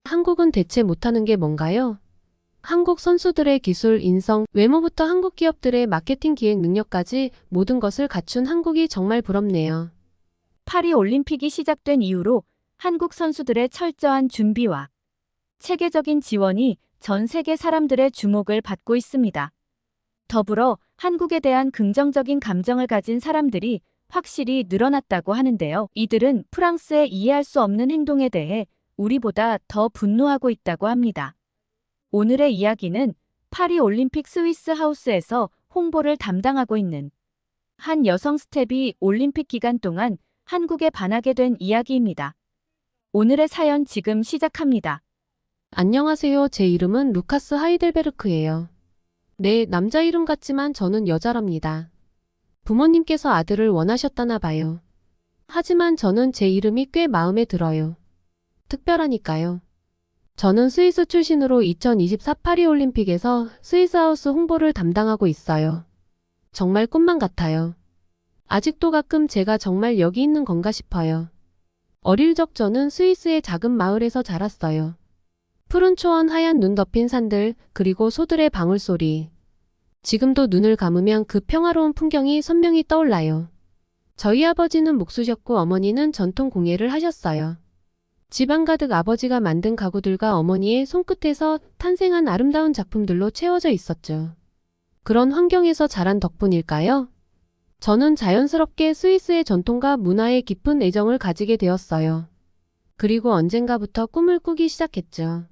한국은 대체 못하는 게 뭔가요? 한국 선수들의 기술, 인성, 외모부터 한국 기업들의 마케팅 기획 능력까지 모든 것을 갖춘 한국이 정말 부럽네요. 파리 올림픽이 시작된 이후로 한국 선수들의 철저한 준비와 체계적인 지원이 전 세계 사람들의 주목을 받고 있습니다. 더불어 한국에 대한 긍정적인 감정을 가진 사람들이 확실히 늘어났다고 하는데요. 이들은 프랑스의 이해할 수 없는 행동에 대해 우리보다 더 분노하고 있다고 합니다. 오늘의 이야기는 파리 올림픽 스위스 하우스에서 홍보를 담당하고 있는 한 여성 스텝이 올림픽 기간 동안 한국에 반하게 된 이야기입니다. 오늘의 사연 지금 시작합니다. 안녕하세요. 제 이름은 루카스 하이델베르크예요. 네, 남자 이름 같지만 저는 여자랍니다. 부모님께서 아들을 원하셨다나 봐요. 하지만 저는 제 이름이 꽤 마음에 들어요. 특별하니까요. 저는 스위스 출신으로 2024 파리 올림픽에서 스위스 하우스 홍보를 담당하고 있어요. 정말 꿈만 같아요. 아직도 가끔 제가 정말 여기 있는 건가 싶어요. 어릴 적 저는 스위스의 작은 마을에서 자랐어요. 푸른 초원, 하얀 눈 덮인 산들, 그리고 소들의 방울소리. 지금도 눈을 감으면 그 평화로운 풍경이 선명히 떠올라요. 저희 아버지는 목수셨고 어머니는 전통 공예를 하셨어요. 집안 가득 아버지가 만든 가구들과 어머니의 손끝에서 탄생한 아름다운 작품들로 채워져 있었죠. 그런 환경에서 자란 덕분일까요? 저는 자연스럽게 스위스의 전통과 문화에 깊은 애정을 가지게 되었어요. 그리고 언젠가부터 꿈을 꾸기 시작했죠.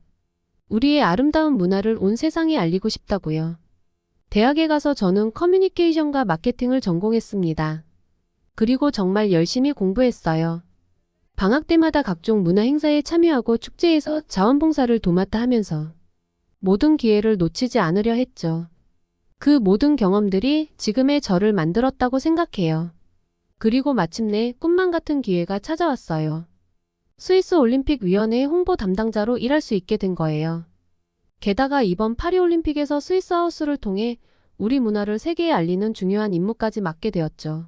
우리의 아름다운 문화를 온 세상에 알리고 싶다고요. 대학에 가서 저는 커뮤니케이션과 마케팅을 전공했습니다. 그리고 정말 열심히 공부했어요. 방학 때마다 각종 문화 행사에 참여하고 축제에서 자원봉사를 도맡아 하면서 모든 기회를 놓치지 않으려 했죠. 그 모든 경험들이 지금의 저를 만들었다고 생각해요. 그리고 마침내 꿈만 같은 기회가 찾아왔어요. 스위스 올림픽 위원회 홍보 담당자로 일할 수 있게 된 거예요. 게다가 이번 파리 올림픽에서 스위스 하우스를 통해 우리 문화를 세계에 알리는 중요한 임무까지 맡게 되었죠.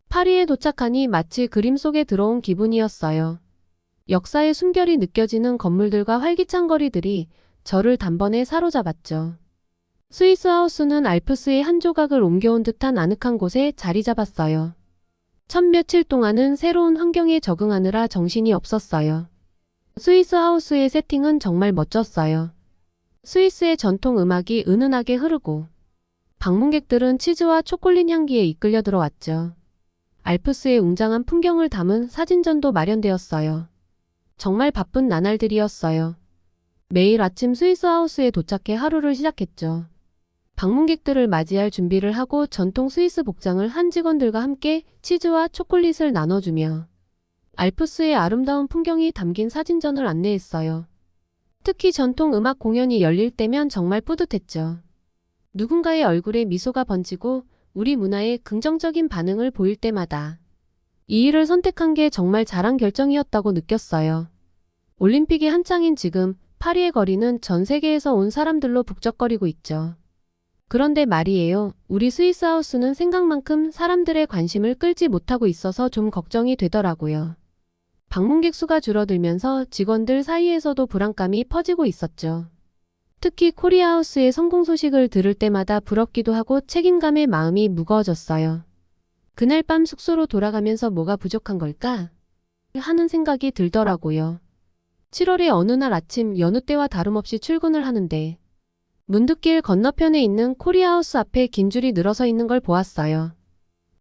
파리에 도착하니 마치 그림 속에 들어온 기분이었어요. 역사의 숨결이 느껴지는 건물들과 활기찬 거리들이 저를 단번에 사로잡았죠. 스위스 하우스는 알프스의 한 조각을 옮겨온 듯한 아늑한 곳에 자리 잡았어요. 첫 며칠 동안은 새로운 환경에 적응하느라 정신이 없었어요. 스위스 하우스의 세팅은 정말 멋졌어요. 스위스의 전통 음악이 은은하게 흐르고 방문객들은 치즈와 초콜릿 향기에 이끌려 들어왔죠. 알프스의 웅장한 풍경을 담은 사진전도 마련되었어요. 정말 바쁜 나날들이었어요. 매일 아침 스위스 하우스에 도착해 하루를 시작했죠. 방문객들을 맞이할 준비를 하고 전통 스위스 복장을 한 직원들과 함께 치즈와 초콜릿을 나눠주며 알프스의 아름다운 풍경이 담긴 사진전을 안내했어요. 특히 전통 음악 공연이 열릴 때면 정말 뿌듯했죠. 누군가의 얼굴에 미소가 번지고 우리 문화에 긍정적인 반응을 보일 때마다 이 일을 선택한 게 정말 잘한 결정이었다고 느꼈어요. 올림픽이 한창인 지금 파리의 거리는 전 세계에서 온 사람들로 북적거리고 있죠. 그런데 말이에요. 우리 스위스 하우스는 생각만큼 사람들의 관심을 끌지 못하고 있어서 좀 걱정이 되더라고요. 방문객 수가 줄어들면서 직원들 사이에서도 불안감이 퍼지고 있었죠. 특히 코리아하우스의 성공 소식을 들을 때마다 부럽기도 하고 책임감의 마음이 무거워졌어요. 그날 밤 숙소로 돌아가면서 뭐가 부족한 걸까? 하는 생각이 들더라고요. 7월의 어느 날 아침 여느 때와 다름없이 출근을 하는데 문득 길 건너편에 있는 코리아하우스 앞에 긴 줄이 늘어서 있는 걸 보았어요.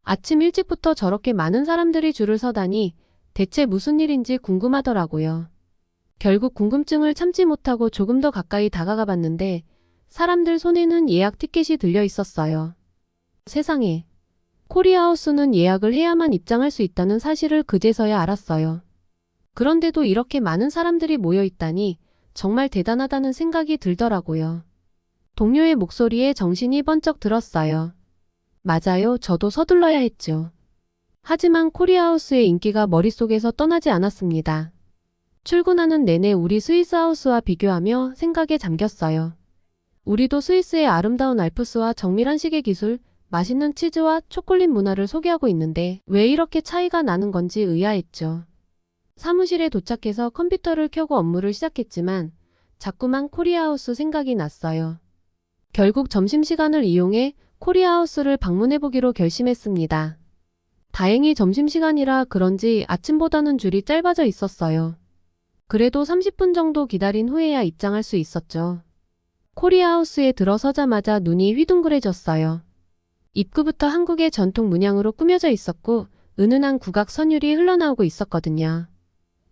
아침 일찍부터 저렇게 많은 사람들이 줄을 서다니 대체 무슨 일인지 궁금하더라고요. 결국 궁금증을 참지 못하고 조금 더 가까이 다가가 봤는데 사람들 손에는 예약 티켓이 들려 있었어요. 세상에. 코리아하우스는 예약을 해야만 입장할 수 있다는 사실을 그제서야 알았어요. 그런데도 이렇게 많은 사람들이 모여 있다니 정말 대단하다는 생각이 들더라고요. 동료의 목소리에 정신이 번쩍 들었어요. 맞아요. 저도 서둘러야 했죠. 하지만 코리아하우스의 인기가 머릿속에서 떠나지 않았습니다. 출근하는 내내 우리 스위스 하우스와 비교하며 생각에 잠겼어요. 우리도 스위스의 아름다운 알프스와 정밀한 시계 기술, 맛있는 치즈와 초콜릿 문화를 소개하고 있는데 왜 이렇게 차이가 나는 건지 의아했죠. 사무실에 도착해서 컴퓨터를 켜고 업무를 시작했지만 자꾸만 코리아하우스 생각이 났어요. 결국 점심시간을 이용해 코리아하우스를 방문해보기로 결심했습니다. 다행히 점심시간이라 그런지 아침보다는 줄이 짧아져 있었어요. 그래도 30분 정도 기다린 후에야 입장할 수 있었죠. 코리아하우스에 들어서자마자 눈이 휘둥그레졌어요. 입구부터 한국의 전통 문양으로 꾸며져 있었고 은은한 국악 선율이 흘러나오고 있었거든요.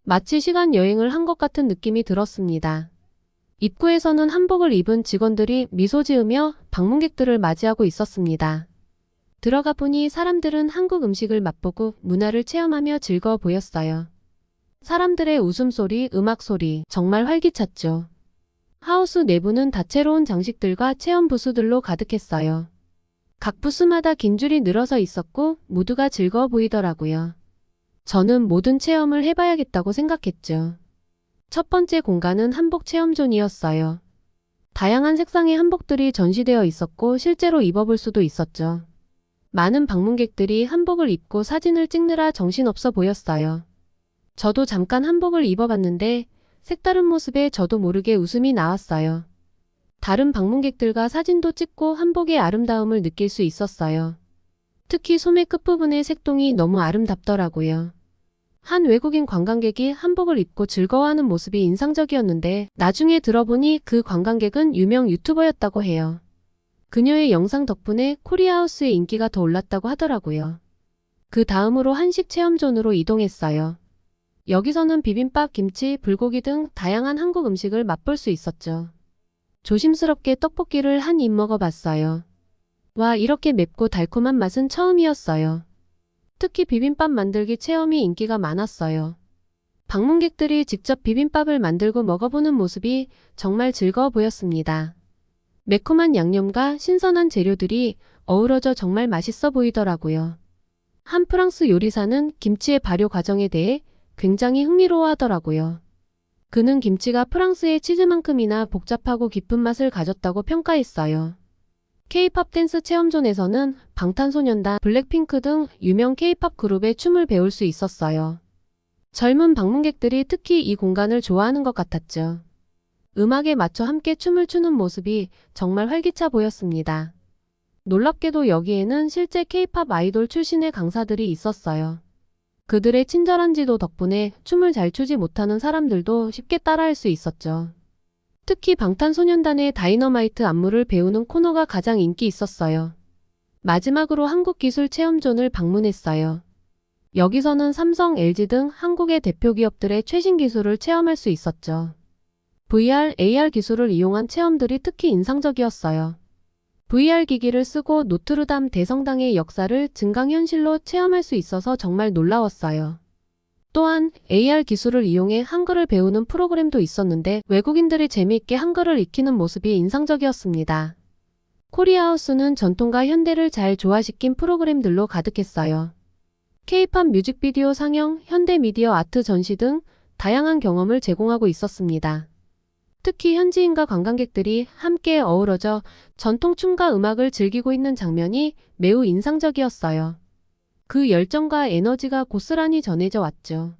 마치 시간 여행을 한 것 같은 느낌이 들었습니다. 입구에서는 한복을 입은 직원들이 미소 지으며 방문객들을 맞이하고 있었습니다. 들어가 보니 사람들은 한국 음식을 맛보고 문화를 체험하며 즐거워 보였어요. 사람들의 웃음소리, 음악소리 정말 활기찼죠. 하우스 내부는 다채로운 장식들과 체험 부스들로 가득했어요. 각 부스마다 긴 줄이 늘어서 있었고 모두가 즐거워 보이더라고요. 저는 모든 체험을 해봐야겠다고 생각했죠. 첫 번째 공간은 한복 체험존이었어요. 다양한 색상의 한복들이 전시되어 있었고 실제로 입어볼 수도 있었죠. 많은 방문객들이 한복을 입고 사진을 찍느라 정신없어 보였어요. 저도 잠깐 한복을 입어봤는데 색다른 모습에 저도 모르게 웃음이 나왔어요. 다른 방문객들과 사진도 찍고 한복의 아름다움을 느낄 수 있었어요. 특히 소매 끝부분의 색동이 너무 아름답더라고요. 한 외국인 관광객이 한복을 입고 즐거워하는 모습이 인상적이었는데 나중에 들어보니 그 관광객은 유명 유튜버였다고 해요. 그녀의 영상 덕분에 코리아하우스의 인기가 더 올랐다고 하더라고요. 그 다음으로 한식 체험존으로 이동했어요. 여기서는 비빔밥, 김치, 불고기 등 다양한 한국 음식을 맛볼 수 있었죠. 조심스럽게 떡볶이를 한 입 먹어봤어요. 와, 이렇게 맵고 달콤한 맛은 처음이었어요. 특히 비빔밥 만들기 체험이 인기가 많았어요. 방문객들이 직접 비빔밥을 만들고 먹어보는 모습이 정말 즐거워 보였습니다. 매콤한 양념과 신선한 재료들이 어우러져 정말 맛있어 보이더라고요. 한 프랑스 요리사는 김치의 발효 과정에 대해 굉장히 흥미로워하더라고요. 그는 김치가 프랑스의 치즈만큼이나 복잡하고 깊은 맛을 가졌다고 평가했어요. K-팝 댄스 체험존에서는 방탄소년단, 블랙핑크 등 유명 K-팝 그룹의 춤을 배울 수 있었어요. 젊은 방문객들이 특히 이 공간을 좋아하는 것 같았죠. 음악에 맞춰 함께 춤을 추는 모습이 정말 활기차 보였습니다. 놀랍게도 여기에는 실제 K-팝 아이돌 출신의 강사들이 있었어요. 그들의 친절한 지도 덕분에 춤을 잘 추지 못하는 사람들도 쉽게 따라할 수 있었죠. 특히 방탄소년단의 다이너마이트 안무를 배우는 코너가 가장 인기 있었어요. 마지막으로 한국기술체험존을 방문했어요. 여기서는 삼성, LG 등 한국의 대표 기업들의 최신 기술을 체험할 수 있었죠. VR, AR 기술을 이용한 체험들이 특히 인상적이었어요. VR 기기를 쓰고 노트르담 대성당의 역사를 증강현실로 체험할 수 있어서 정말 놀라웠어요. 또한 AR 기술을 이용해 한글을 배우는 프로그램도 있었는데 외국인들이 재미있게 한글을 익히는 모습이 인상적이었습니다. 코리아하우스는 전통과 현대를 잘 조화시킨 프로그램들로 가득했어요. K-팝 뮤직비디오 상영, 현대 미디어 아트 전시 등 다양한 경험을 제공하고 있었습니다. 특히 현지인과 관광객들이 함께 어우러져 전통춤과 음악을 즐기고 있는 장면이 매우 인상적이었어요. 그 열정과 에너지가 고스란히 전해져 왔죠.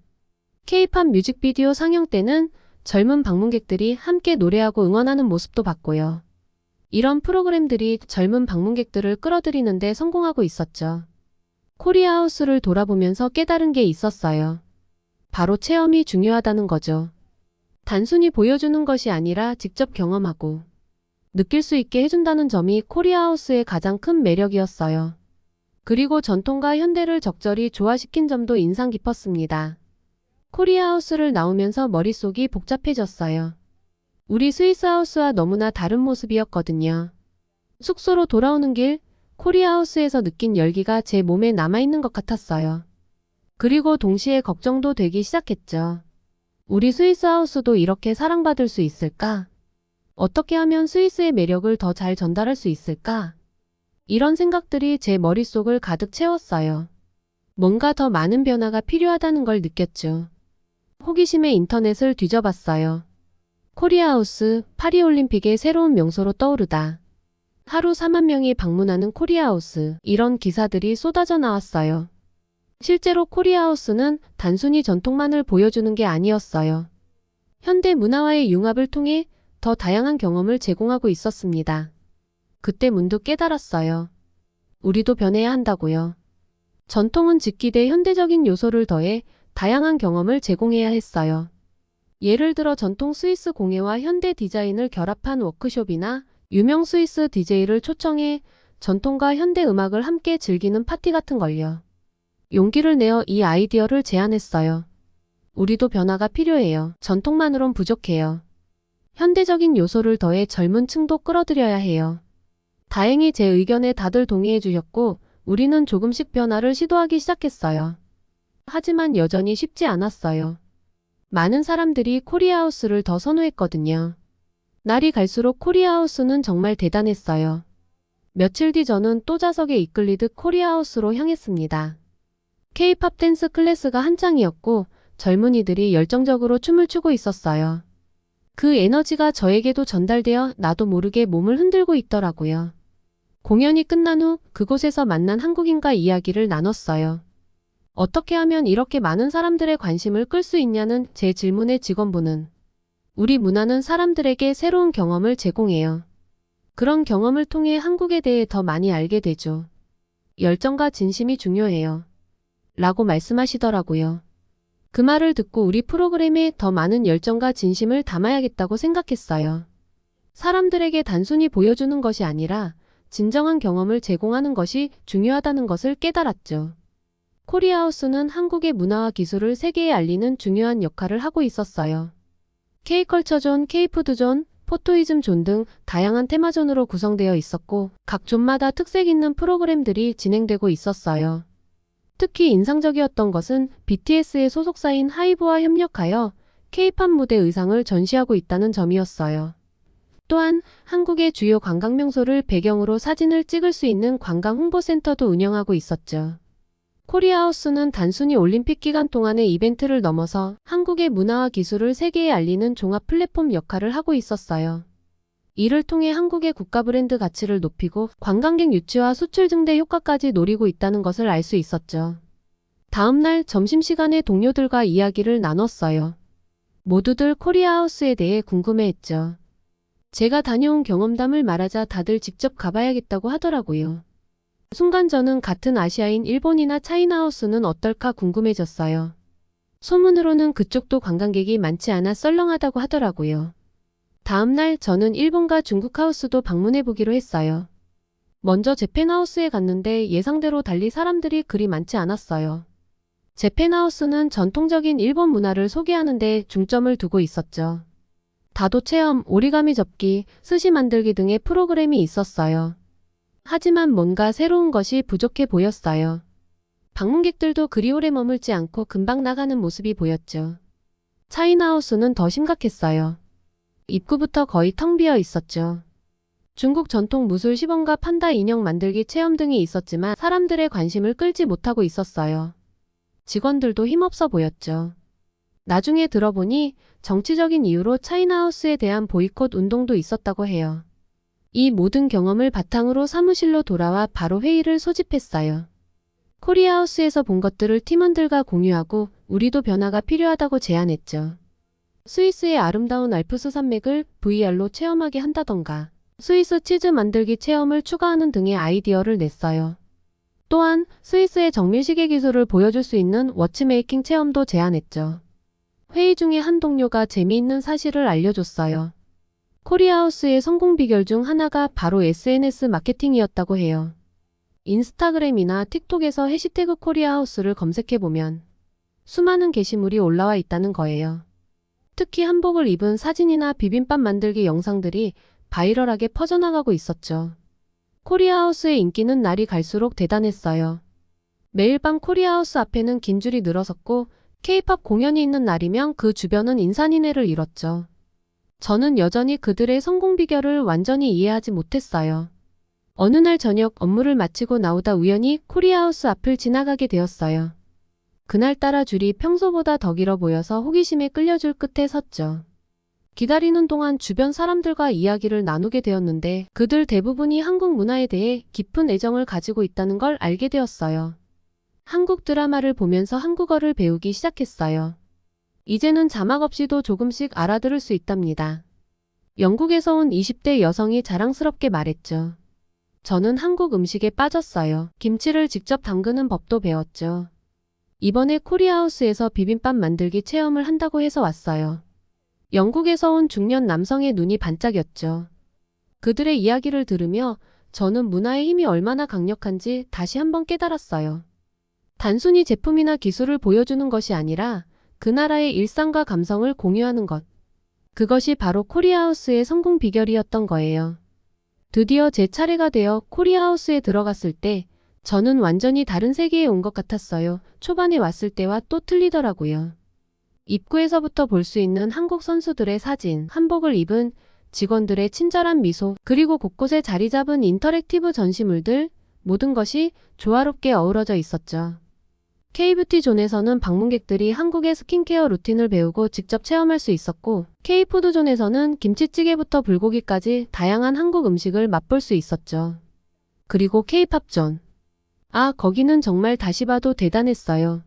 K-팝 뮤직비디오 상영 때는 젊은 방문객들이 함께 노래하고 응원하는 모습도 봤고요. 이런 프로그램들이 젊은 방문객들을 끌어들이는 데 성공하고 있었죠. 코리아하우스를 돌아보면서 깨달은 게 있었어요. 바로 체험이 중요하다는 거죠. 단순히 보여주는 것이 아니라 직접 경험하고 느낄 수 있게 해준다는 점이 코리아하우스의 가장 큰 매력이었어요. 그리고 전통과 현대를 적절히 조화시킨 점도 인상 깊었습니다. 코리아하우스를 나오면서 머릿속이 복잡해졌어요. 우리 스위스하우스와 너무나 다른 모습이었거든요. 숙소로 돌아오는 길, 코리아하우스에서 느낀 열기가 제 몸에 남아있는 것 같았어요. 그리고 동시에 걱정도 되기 시작했죠. 우리 스위스하우스도 이렇게 사랑받을 수 있을까? 어떻게 하면 스위스의 매력을 더 잘 전달할 수 있을까? 이런 생각들이 제 머릿속을 가득 채웠어요. 뭔가 더 많은 변화가 필요하다는 걸 느꼈죠. 호기심에 인터넷을 뒤져봤어요. 코리아하우스, 파리올림픽의 새로운 명소로 떠오르다. 하루 4만 명이 방문하는 코리아하우스, 이런 기사들이 쏟아져 나왔어요. 실제로 코리아하우스는 단순히 전통만을 보여주는 게 아니었어요. 현대 문화와의 융합을 통해 더 다양한 경험을 제공하고 있었습니다. 그때 문득 깨달았어요. 우리도 변해야 한다고요. 전통은 직기대 현대적인 요소를 더해 다양한 경험을 제공해야 했어요. 예를 들어 전통 스위스 공예와 현대 디자인을 결합한 워크숍이나 유명 스위스 DJ를 초청해 전통과 현대 음악을 함께 즐기는 파티 같은 걸요. 용기를 내어 이 아이디어를 제안했어요. 우리도 변화가 필요해요. 전통만으론 부족해요. 현대적인 요소를 더해 젊은 층도 끌어들여야 해요. 다행히 제 의견에 다들 동의해 주셨고 우리는 조금씩 변화를 시도하기 시작했어요. 하지만 여전히 쉽지 않았어요. 많은 사람들이 코리아하우스를 더 선호했거든요. 날이 갈수록 코리아하우스는 정말 대단했어요. 며칠 뒤 저는 또 좌석에 이끌리듯 코리아하우스로 향했습니다. K-팝 댄스 클래스가 한창이었고 젊은이들이 열정적으로 춤을 추고 있었어요. 그 에너지가 저에게도 전달되어 나도 모르게 몸을 흔들고 있더라고요. 공연이 끝난 후 그곳에서 만난 한국인과 이야기를 나눴어요. 어떻게 하면 이렇게 많은 사람들의 관심을 끌 수 있냐는 제 질문에 직원분은 우리 문화는 사람들에게 새로운 경험을 제공해요. 그런 경험을 통해 한국에 대해 더 많이 알게 되죠. 열정과 진심이 중요해요. 라고 말씀하시더라고요. 그 말을 듣고 우리 프로그램에 더 많은 열정과 진심을 담아야겠다고 생각했어요. 사람들에게 단순히 보여주는 것이 아니라 진정한 경험을 제공하는 것이 중요하다는 것을 깨달았죠. 코리아하우스는 한국의 문화와 기술을 세계에 알리는 중요한 역할을 하고 있었어요. K컬처존, K푸드존, 포토이즘존 등 다양한 테마존으로 구성되어 있었고 각 존마다 특색 있는 프로그램들이 진행되고 있었어요. 특히 인상적이었던 것은 BTS의 소속사인 하이브와 협력하여 K-팝 무대 의상을 전시하고 있다는 점이었어요. 또한 한국의 주요 관광 명소를 배경으로 사진을 찍을 수 있는 관광 홍보센터도 운영하고 있었죠. 코리아하우스는 단순히 올림픽 기간 동안의 이벤트를 넘어서 한국의 문화와 기술을 세계에 알리는 종합 플랫폼 역할을 하고 있었어요. 이를 통해 한국의 국가 브랜드 가치를 높이고 관광객 유치와 수출 증대 효과까지 노리고 있다는 것을 알 수 있었죠. 다음 날 점심시간에 동료들과 이야기를 나눴어요. 모두들 코리아하우스에 대해 궁금해했죠. 제가 다녀온 경험담을 말하자 다들 직접 가봐야겠다고 하더라고요. 순간 저는 같은 아시아인 일본이나 차이나하우스는 어떨까 궁금해졌어요. 소문으로는 그쪽도 관광객이 많지 않아 썰렁하다고 하더라고요. 다음 날 저는 일본과 중국 하우스도 방문해 보기로 했어요. 먼저 재팬하우스에 갔는데 예상대로 달리 사람들이 그리 많지 않았어요. 재팬하우스는 전통적인 일본 문화를 소개하는 데 중점을 두고 있었죠. 다도 체험, 오리가미 접기, 스시 만들기 등의 프로그램이 있었어요. 하지만 뭔가 새로운 것이 부족해 보였어요. 방문객들도 그리 오래 머물지 않고 금방 나가는 모습이 보였죠. 차이나하우스는 더 심각했어요. 입구부터 거의 텅 비어 있었죠. 중국 전통 무술 시범과 판다 인형 만들기 체험 등이 있었지만 사람들의 관심을 끌지 못하고 있었어요. 직원들도 힘없어 보였죠. 나중에 들어보니 정치적인 이유로 차이나하우스에 대한 보이콧 운동도 있었다고 해요. 이 모든 경험을 바탕으로 사무실로 돌아와 바로 회의를 소집했어요. 코리아하우스에서 본 것들을 팀원들과 공유하고 우리도 변화가 필요하다고 제안했죠. 스위스의 아름다운 알프스 산맥을 VR로 체험하게 한다던가 스위스 치즈 만들기 체험을 추가하는 등의 아이디어를 냈어요. 또한 스위스의 정밀시계 기술을 보여줄 수 있는 워치메이킹 체험도 제안했죠. 회의 중에 한 동료가 재미있는 사실을 알려줬어요. 코리아하우스의 성공 비결 중 하나가 바로 SNS 마케팅이었다고 해요. 인스타그램이나 틱톡에서 해시태그 코리아하우스를 검색해보면 수많은 게시물이 올라와 있다는 거예요. 특히 한복을 입은 사진이나 비빔밥 만들기 영상들이 바이럴하게 퍼져나가고 있었죠. 코리아하우스의 인기는 날이 갈수록 대단했어요. 매일 밤 코리아하우스 앞에는 긴 줄이 늘어섰고 K-팝 공연이 있는 날이면 그 주변은 인산인해를 이뤘죠. 저는 여전히 그들의 성공 비결을 완전히 이해하지 못했어요. 어느 날 저녁 업무를 마치고 나오다 우연히 코리아하우스 앞을 지나가게 되었어요. 그날따라 줄이 평소보다 더 길어 보여서 호기심에 끌려줄 끝에 섰죠. 기다리는 동안 주변 사람들과 이야기를 나누게 되었는데 그들 대부분이 한국 문화에 대해 깊은 애정을 가지고 있다는 걸 알게 되었어요. 한국 드라마를 보면서 한국어를 배우기 시작했어요. 이제는 자막 없이도 조금씩 알아들을 수 있답니다. 영국에서 온 20대 여성이 자랑스럽게 말했죠. 저는 한국 음식에 빠졌어요. 김치를 직접 담그는 법도 배웠죠. 이번에 코리아하우스에서 비빔밥 만들기 체험을 한다고 해서 왔어요. 영국에서 온 중년 남성의 눈이 반짝였죠. 그들의 이야기를 들으며 저는 문화의 힘이 얼마나 강력한지 다시 한번 깨달았어요. 단순히 제품이나 기술을 보여주는 것이 아니라 그 나라의 일상과 감성을 공유하는 것. 그것이 바로 코리아하우스의 성공 비결이었던 거예요. 드디어 제 차례가 되어 코리아하우스에 들어갔을 때 저는 완전히 다른 세계에 온 것 같았어요. 초반에 왔을 때와 또 틀리더라고요. 입구에서부터 볼 수 있는 한국 선수들의 사진, 한복을 입은 직원들의 친절한 미소, 그리고 곳곳에 자리 잡은 인터랙티브 전시물들, 모든 것이 조화롭게 어우러져 있었죠. K뷰티 존에서는 방문객들이 한국의 스킨케어 루틴을 배우고 직접 체험할 수 있었고, K푸드 존에서는 김치찌개부터 불고기까지 다양한 한국 음식을 맛볼 수 있었죠. 그리고 K팝 존. 거기는 정말 다시 봐도 대단했어요.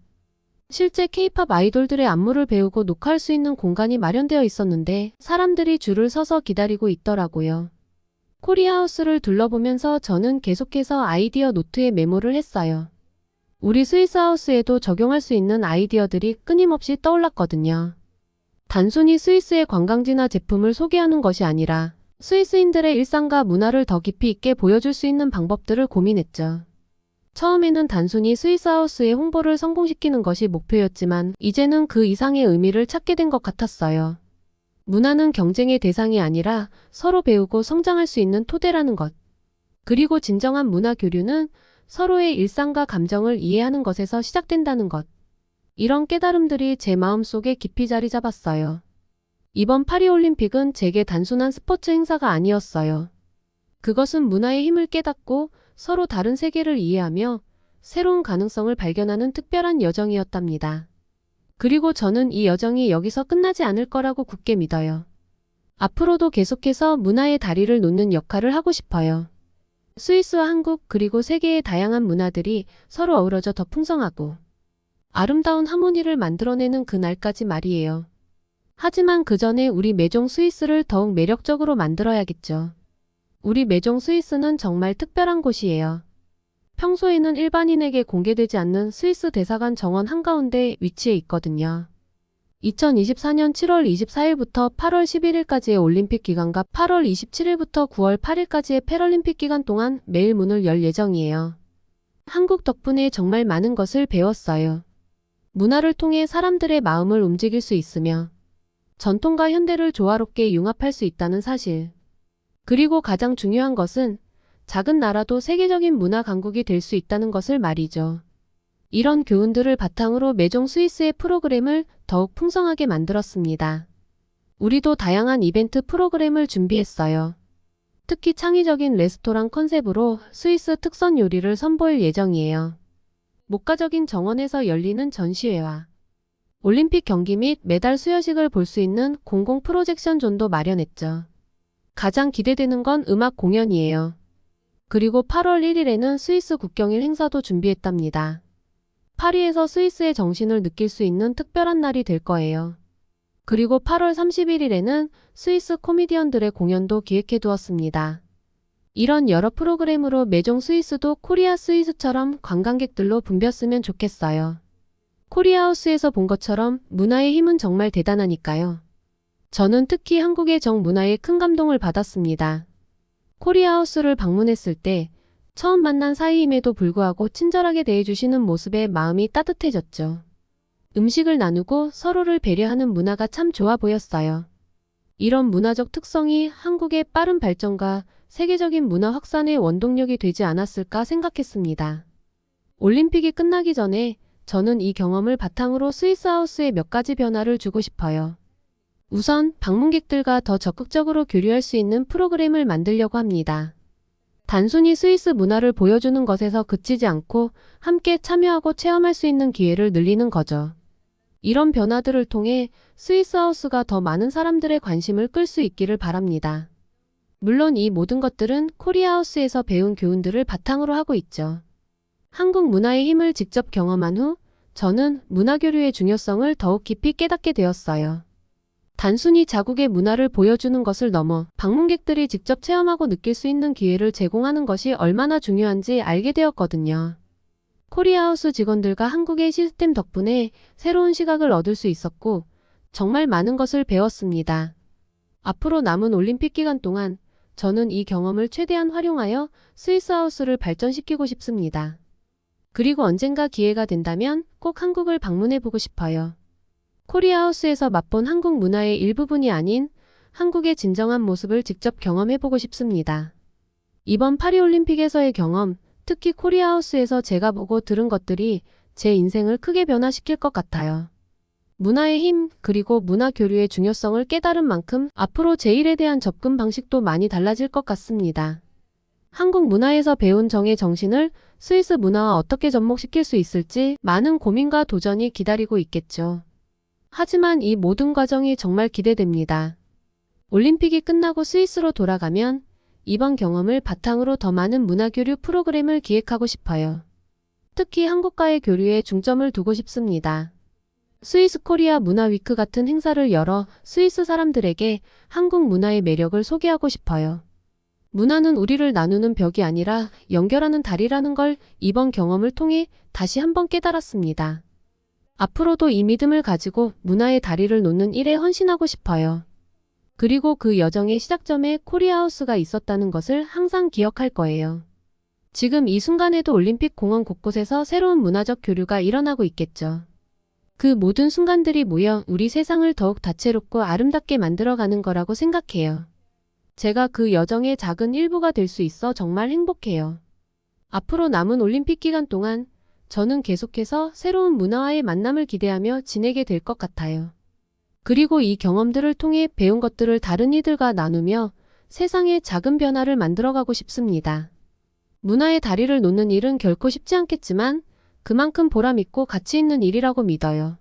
실제 K-팝 아이돌들의 안무를 배우고 녹화할 수 있는 공간이 마련되어 있었는데 사람들이 줄을 서서 기다리고 있더라고요. 코리아하우스를 둘러보면서 저는 계속해서 아이디어 노트에 메모를 했어요. 우리 스위스하우스에도 적용할 수 있는 아이디어들이 끊임없이 떠올랐거든요. 단순히 스위스의 관광지나 제품을 소개하는 것이 아니라 스위스인들의 일상과 문화를 더 깊이 있게 보여줄 수 있는 방법들을 고민했죠. 처음에는 단순히 스위스하우스의 홍보를 성공시키는 것이 목표였지만 이제는 그 이상의 의미를 찾게 된 것 같았어요. 문화는 경쟁의 대상이 아니라 서로 배우고 성장할 수 있는 토대라는 것. 그리고 진정한 문화 교류는 서로의 일상과 감정을 이해하는 것에서 시작된다는 것. 이런 깨달음들이 제 마음속에 깊이 자리 잡았어요. 이번 파리올림픽은 제게 단순한 스포츠 행사가 아니었어요. 그것은 문화의 힘을 깨닫고 서로 다른 세계를 이해하며 새로운 가능성을 발견하는 특별한 여정이었답니다. 그리고 저는 이 여정이 여기서 끝나지 않을 거라고 굳게 믿어요. 앞으로도 계속해서 문화의 다리를 놓는 역할을 하고 싶어요. 스위스와 한국 그리고 세계의 다양한 문화들이 서로 어우러져 더 풍성하고 아름다운 하모니를 만들어내는 그날까지 말이에요. 하지만 그 전에 우리 매종 스위스를 더욱 매력적으로 만들어야겠죠. 우리 매종 스위스는 정말 특별한 곳이에요. 평소에는 일반인에게 공개되지 않는 스위스 대사관 정원 한가운데 위치해 있거든요. 2024년 7월 24일부터 8월 11일까지의 올림픽 기간과 8월 27일부터 9월 8일까지의 패럴림픽 기간 동안 매일 문을 열 예정이에요. 한국 덕분에 정말 많은 것을 배웠어요. 문화를 통해 사람들의 마음을 움직일 수 있으며 전통과 현대를 조화롭게 융합할 수 있다는 사실. 그리고 가장 중요한 것은 작은 나라도 세계적인 문화 강국이 될 수 있다는 것을 말이죠. 이런 교훈들을 바탕으로 매종 스위스의 프로그램을 더욱 풍성하게 만들었습니다. 우리도 다양한 이벤트 프로그램을 준비했어요. 특히 창의적인 레스토랑 컨셉으로 스위스 특선 요리를 선보일 예정이에요. 목가적인 정원에서 열리는 전시회와 올림픽 경기 및 메달 수여식을 볼 수 있는 공공 프로젝션 존도 마련했죠. 가장 기대되는 건 음악 공연이에요. 그리고 8월 1일에는 스위스 국경일 행사도 준비했답니다. 파리에서 스위스의 정신을 느낄 수 있는 특별한 날이 될 거예요. 그리고 8월 31일에는 스위스 코미디언들의 공연도 기획해 두었습니다. 이런 여러 프로그램으로 매종 스위스도 코리아 스위스처럼 관광객들로 붐볐으면 좋겠어요. 코리아하우스에서 본 것처럼 문화의 힘은 정말 대단하니까요. 저는 특히 한국의 정문화에 큰 감동을 받았습니다. 코리아하우스를 방문했을 때 처음 만난 사이임에도 불구하고 친절하게 대해주시는 모습에 마음이 따뜻해졌죠. 음식을 나누고 서로를 배려하는 문화가 참 좋아 보였어요. 이런 문화적 특성이 한국의 빠른 발전과 세계적인 문화 확산의 원동력이 되지 않았을까 생각했습니다. 올림픽이 끝나기 전에 저는 이 경험을 바탕으로 스위스하우스에 몇 가지 변화를 주고 싶어요. 우선 방문객들과 더 적극적으로 교류할 수 있는 프로그램을 만들려고 합니다. 단순히 스위스 문화를 보여주는 것에서 그치지 않고 함께 참여하고 체험할 수 있는 기회를 늘리는 거죠. 이런 변화들을 통해 스위스하우스가 더 많은 사람들의 관심을 끌 수 있기를 바랍니다. 물론 이 모든 것들은 코리아하우스에서 배운 교훈들을 바탕으로 하고 있죠. 한국 문화의 힘을 직접 경험한 후 저는 문화교류의 중요성을 더욱 깊이 깨닫게 되었어요. 단순히 자국의 문화를 보여주는 것을 넘어 방문객들이 직접 체험하고 느낄 수 있는 기회를 제공하는 것이 얼마나 중요한지 알게 되었거든요. 코리아하우스 직원들과 한국의 시스템 덕분에 새로운 시각을 얻을 수 있었고 정말 많은 것을 배웠습니다. 앞으로 남은 올림픽 기간 동안 저는 이 경험을 최대한 활용하여 스위스하우스를 발전시키고 싶습니다. 그리고 언젠가 기회가 된다면 꼭 한국을 방문해 보고 싶어요. 코리아하우스에서 맛본 한국 문화의 일부분이 아닌 한국의 진정한 모습을 직접 경험해 보고 싶습니다. 이번 파리올림픽에서의 경험, 특히 코리아하우스에서 제가 보고 들은 것들이 제 인생을 크게 변화시킬 것 같아요. 문화의 힘, 그리고 문화 교류의 중요성을 깨달은 만큼 앞으로 제 일에 대한 접근 방식도 많이 달라질 것 같습니다. 한국 문화에서 배운 정의 정신을 스위스 문화와 어떻게 접목시킬 수 있을지 많은 고민과 도전이 기다리고 있겠죠. 하지만 이 모든 과정이 정말 기대됩니다. 올림픽이 끝나고 스위스로 돌아가면 이번 경험을 바탕으로 더 많은 문화교류 프로그램을 기획하고 싶어요. 특히 한국과의 교류에 중점을 두고 싶습니다. 스위스 코리아 문화위크 같은 행사를 열어 스위스 사람들에게 한국 문화의 매력을 소개하고 싶어요. 문화는 우리를 나누는 벽이 아니라 연결하는 다리라는 걸 이번 경험을 통해 다시 한번 깨달았습니다. 앞으로도 이 믿음을 가지고 문화의 다리를 놓는 일에 헌신하고 싶어요. 그리고 그 여정의 시작점에 코리아하우스가 있었다는 것을 항상 기억할 거예요. 지금 이 순간에도 올림픽 공원 곳곳에서 새로운 문화적 교류가 일어나고 있겠죠. 그 모든 순간들이 모여 우리 세상을 더욱 다채롭고 아름답게 만들어가는 거라고 생각해요. 제가 그 여정의 작은 일부가 될 수 있어 정말 행복해요. 앞으로 남은 올림픽 기간 동안 저는 계속해서 새로운 문화와의 만남을 기대하며 지내게 될 것 같아요. 그리고 이 경험들을 통해 배운 것들을 다른 이들과 나누며 세상에 작은 변화를 만들어가고 싶습니다. 문화의 다리를 놓는 일은 결코 쉽지 않겠지만 그만큼 보람있고 가치 있는 일이라고 믿어요.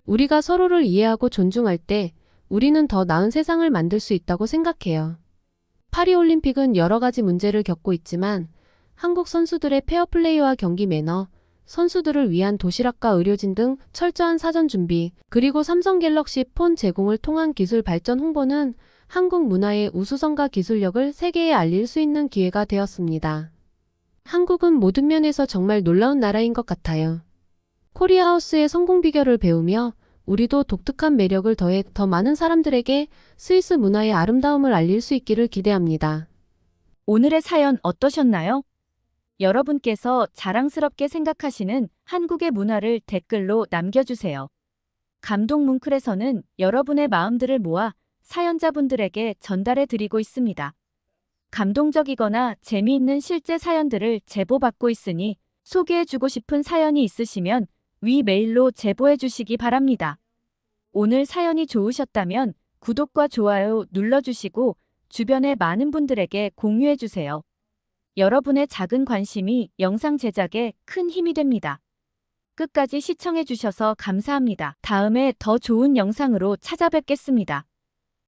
우리가 서로를 이해하고 존중할 때 우리는 더 나은 세상을 만들 수 있다고 생각해요. 파리올림픽은 여러 가지 문제를 겪고 있지만 한국 선수들의 페어플레이와 경기 매너, 선수들을 위한 도시락과 의료진 등 철저한 사전 준비, 그리고 삼성 갤럭시 폰 제공을 통한 기술 발전 홍보는 한국 문화의 우수성과 기술력을 세계에 알릴 수 있는 기회가 되었습니다. 한국은 모든 면에서 정말 놀라운 나라인 것 같아요. 코리아하우스의 성공 비결을 배우며 우리도 독특한 매력을 더해 더 많은 사람들에게 스위스 문화의 아름다움을 알릴 수 있기를 기대합니다. 오늘의 사연 어떠셨나요? 여러분께서 자랑스럽게 생각하시는 한국의 문화를 댓글로 남겨주세요. 감동 뭉클에서는 여러분의 마음들을 모아 사연자분들에게 전달해 드리고 있습니다. 감동적이거나 재미있는 실제 사연들을 제보받고 있으니 소개해주고 싶은 사연이 있으시면 위 메일로 제보해 주시기 바랍니다. 오늘 사연이 좋으셨다면 구독과 좋아요 눌러주시고 주변의 많은 분들에게 공유해 주세요. 여러분의 작은 관심이 영상 제작에 큰 힘이 됩니다. 끝까지 시청해 주셔서 감사합니다. 다음에 더 좋은 영상으로 찾아뵙겠습니다.